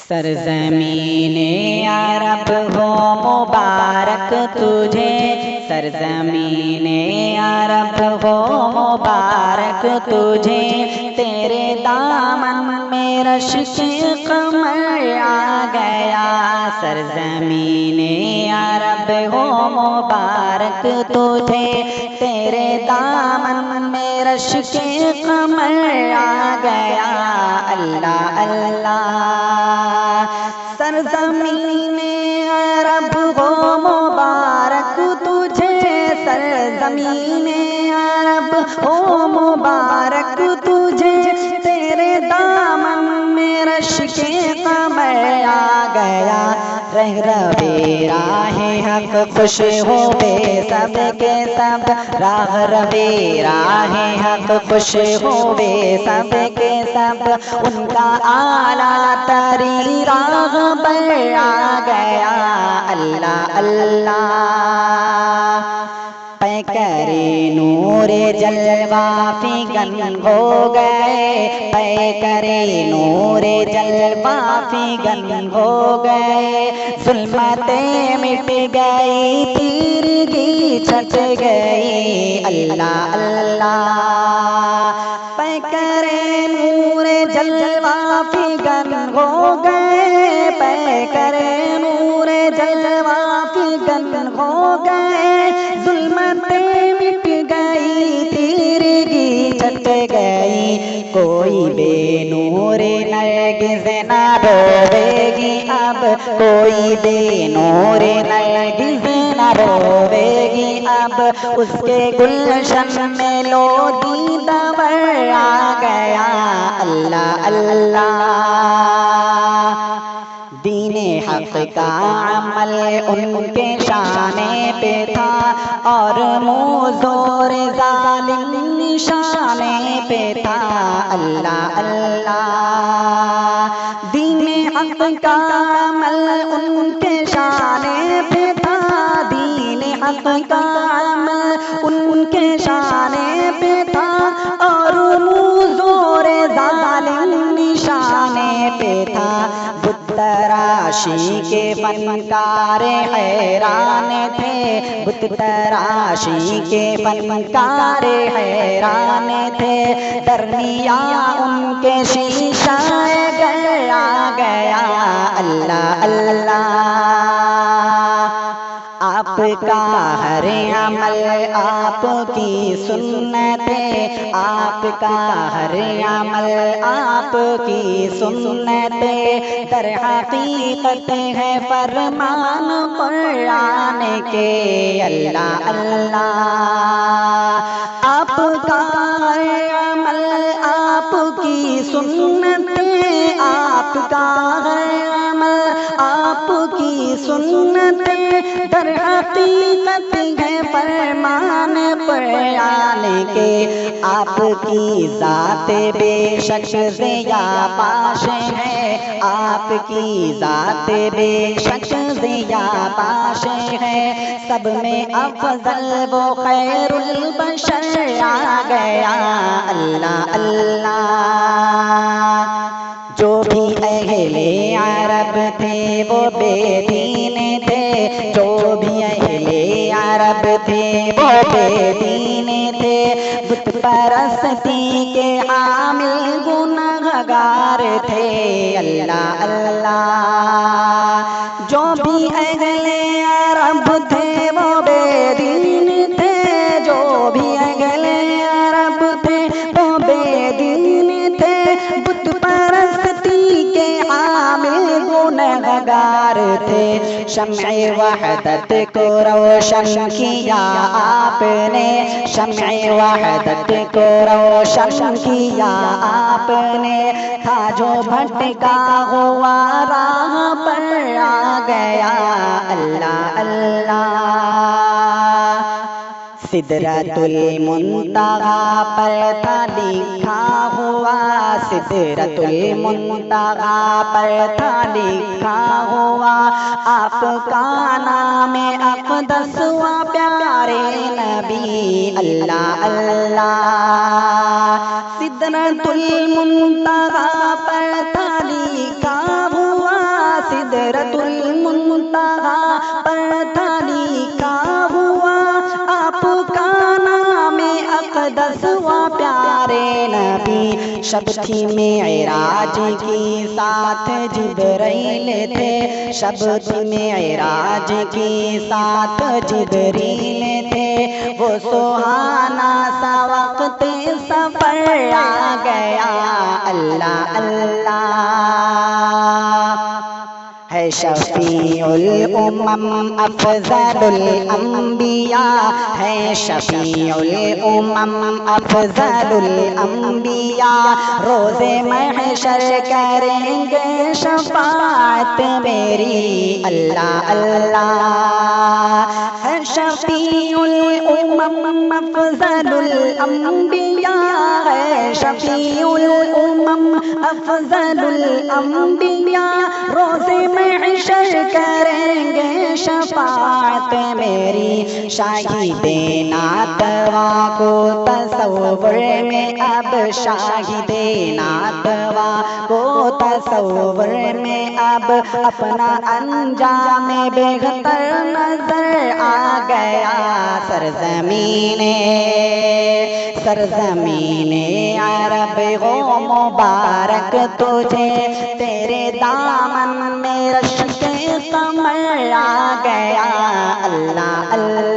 सरज़मीने अरब हो मुबारक तुझे, सरज़मीने अरब हो मुबारक तुझे। तेरे दामन में रश्के कमर आ गया, सरज़मीने अरब हो मुबारक तुझे। तेरे दामन में रश्के कमर आ गया। अल्लाह अल्लाह। सरज़मीने अरब हो मुबारक तुझे, सरज़मीने अरब हो मुबारक तुझे। तेरे दामन में रश्के कमर आ गया। रह रवे राहे हक खुश हो बे सब के सब, राह रवे राहे हक खुश हो बे सब के सब। उनका आला तरी राह पर आ गया। अल्लाह अल्लाह। पैकरे नूरे जलवा फिगन हो गए, पैकरे नूरे जलवा फिगन हो गए। ज़ुल्मतें मिट गई, तिरगी छट गई। अल्लाह अल्लाह। पैकरे नूरे जलवा फिगन हो गए, पैकरे नूरे जलवा फिगन हो गए। ज़ुल्मतें मिट गई, तिरगी छट गई। कोई बेनूरे नरगिज़ न रोवेगी अब, कोई बेनूरे नरगिज़ न रोवेगी अब। उसके गुलशन में लोधी दवर आ गया। अल्लाह अल्लाह। दीने हक़ का अमल उनके शाने पे था, और मुज़ोर ज़ालिम निशाने पे था। अल्लाह अल्लाह। दीने हक़ का अमल उनके शाने पे था, दीने हक़ का अमल उनके शाने पे था, और मुज़ोर ज़ालिम निशाने पे था। बुत-तराशी के फनकार हैरान थे, बुत-तराशी के फनकार हैरान थे। दरमिया उनके शीशाए गर आ गया। अल्लाह अल्लाह। आपका हर अमल आपकी सुन्नतें, आपका हर अमल आपकी सुन्नतें। दर हकीकत है फरमान कुरान के। अल्लाह अल्लाह। आपका हर अमल आपकी सुन्नतें, आपका हर अमल आपकी सुन्नतें। दर हकीकत है फरमान कुरान के। आपकी ज़ात बेशक ज़िया पाश है, आपकी ज़ात बेशक ज़िया पाश है। सब में अफ़ज़ल वो खैरुल बशर आ गया। अल्लाह अल्लाह। जो भी अहले अरब थे वो बेदीन थे, जो भी अहले अरब थे वो बेदीन थे। बुत परस्ती के हामिल गुनहगार थे। अल्लाह अल्लाह। जो भी अहले अरब थे वो बेदीन थे, जो भी अहले अरब थे वो बेदीन थे। बुत परस्ती के हामिल गुनहगार थे। शम्ए वहदत को रोशन किया आपने, शम्ए वहदत को रोशन किया आपने। था जो भटका हुआ राह पर आ गया। अल्लाह अल्लाह। सिदरतुल मुंतहा पर था लिखा हुआ, सिदरतुल मुंतहा पर था लिखा हुआ। आपका नाम अक़दस व प्यारे नबी। अल्लाह अल्लाह। सिदरतुल मुंतहा पर था लिखा हुआ, अक़दसवा प्यारे नबी। शब थी मेराज की साथ जिब्राइल थे, शब थी मेराज की साथ जिब्रील थे। वो सुहाना सा वक्त सफर आ गया, अल्लाह अल्लाह है शफीउल उम्मम अफज़लुल अंबिया, है शफीउल उम्मम अफज़लुल अंबिया। रोज़े महशर करेंगे शफाअत मेरी, अल्लाह अल्लाह है शफीउल उम्मम अफज़लुल अंबिया, है शफीउल उम्मम अफज़लुल अंबिया। रोज़े महशर करेंगे शफाअत मेरी। शाहिदे नातवा को तसव्वुर में अब, शाहिदे नातवा को तसव्वुर में अब अपना अंजाम बेहतर नजर आ गया। सरज़मीने सरज़मीने अरब हो मुबारक तुझे, तेरे दामन में रश्के कमर आ गया, अल्लाह अल्लाह